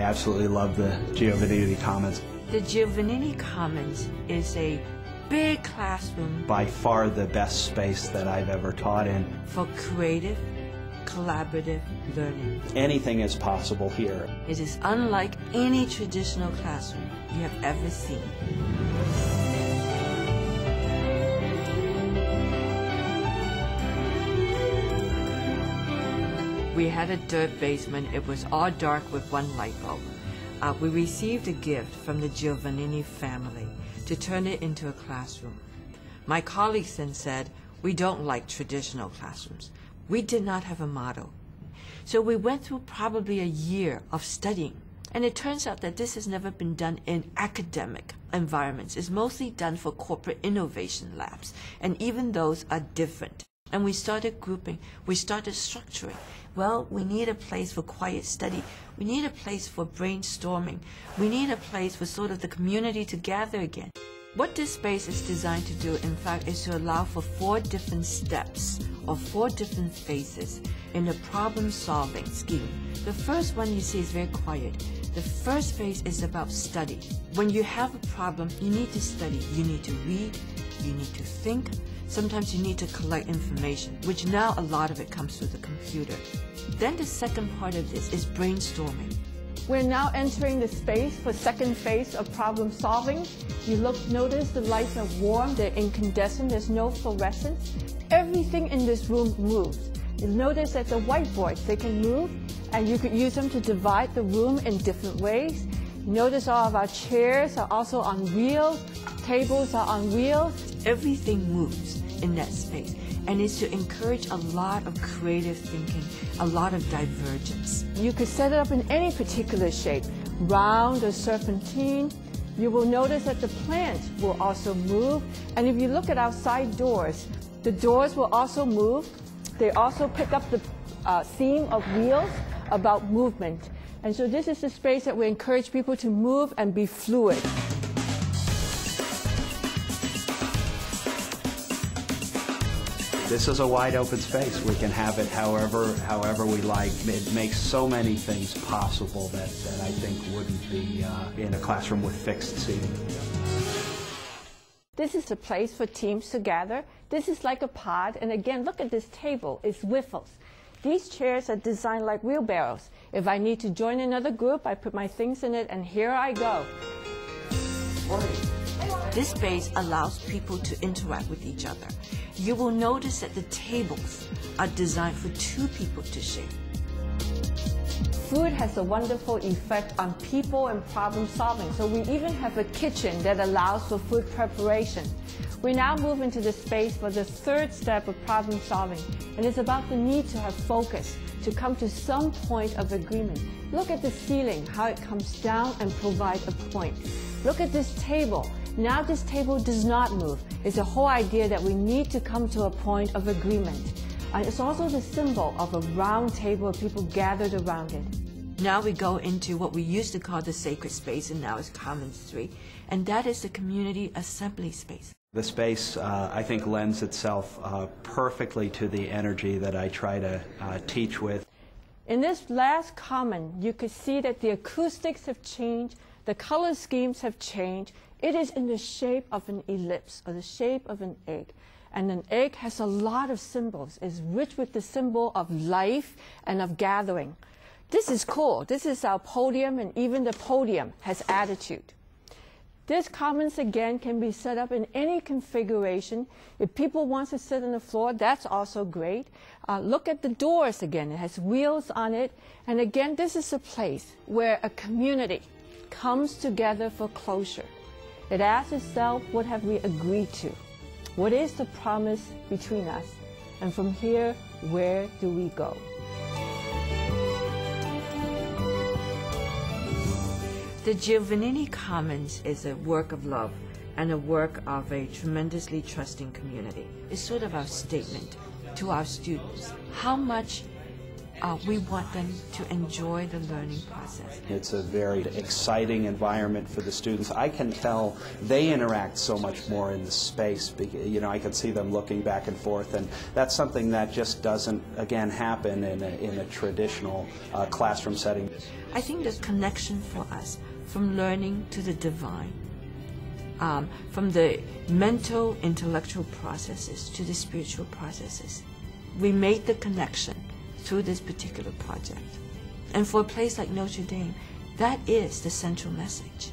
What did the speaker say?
absolutely love the Giovanini Commons. The Giovanini Commons is a big classroom. By far the best space that I've ever taught in. For creative, collaborative learning. Anything is possible here. It is unlike any traditional classroom you have ever seen. We had a dirt basement. It was all dark with one light bulb. We received a gift from the Giovanini family to turn it into a classroom. My colleagues then said, we don't like traditional classrooms. We did not have a model. So we went through probably a year of studying. And it turns out that this has never been done in academic environments. It's mostly done for corporate innovation labs. And even those are different. And we started grouping, we started structuring. Well, we need a place for quiet study. We need a place for brainstorming. We need a place for sort of the community to gather again. What this space is designed to do, in fact, is to allow for 4 different steps or 4 different phases in the problem-solving scheme. The first one you see is very quiet. The first phase is about study. When you have a problem, you need to study. You need to read. You need to think. Sometimes you need to collect information, which now a lot of it comes through the computer. Then the second part of this is brainstorming. We're now entering the space for second phase of problem solving. You notice the lights are warm, they're incandescent, there's no fluorescence. Everything in this room moves. You'll notice that the whiteboards, they can move, and you could use them to divide the room in different ways. Notice all of our chairs are also on wheels, tables are on wheels. Everything moves in that space, and it's to encourage a lot of creative thinking, a lot of divergence. You could set it up in any particular shape, round or serpentine. You will notice that the plants will also move, and if you look at our side doors, the doors will also move. They also pick up the theme of wheels about movement. And so this is the space that we encourage people to move and be fluid. This is a wide open space. We can have it however we like. It makes so many things possible that I think wouldn't be in a classroom with fixed seating. This is a place for teams to gather. This is like a pod, and again, look at this table. It's wiffles. These chairs are designed like wheelbarrows. If I need to join another group, I put my things in it, and here I go. This space allows people to interact with each other. You will notice that the tables are designed for 2 people to share. Food has a wonderful effect on people and problem solving, so we even have a kitchen that allows for food preparation. We now move into the space for the 3rd step of problem solving, and it's about the need to have focus, to come to some point of agreement. Look at the ceiling, how it comes down and provides a point. Look at this table. Now this table does not move. It's the whole idea that we need to come to a point of agreement. And it's also the symbol of a round table of people gathered around it. Now we go into what we used to call the sacred space, and now it's Commons 3, and that is the community assembly space. The space, I think, lends itself perfectly to the energy that I try to teach with. In this last common, you could see that the acoustics have changed, the color schemes have changed. It is in the shape of an ellipse, or the shape of an egg. And an egg has a lot of symbols. It's rich with the symbol of life and of gathering. This is cool. This is our podium, and even the podium has attitude. This commons, again, can be set up in any configuration. If people want to sit on the floor, that's also great. Look at the doors again. It has wheels on it. And again, this is a place where a community comes together for closure. It asks itself, what have we agreed to? What is the promise between us? And from here, where do we go? The Giovanini Commons is a work of love and a work of a tremendously trusting community. It's sort of our statement to our students, how much we want them to enjoy the learning process. It's a very exciting environment for the students. I can tell they interact so much more in the space. You know, I can see them looking back and forth, and that's something that just doesn't, again, happen in a traditional classroom setting. I think the connection for us from learning to the divine, from the mental, intellectual processes to the spiritual processes. We made the connection through this particular project. And for a place like Notre Dame, that is the central message.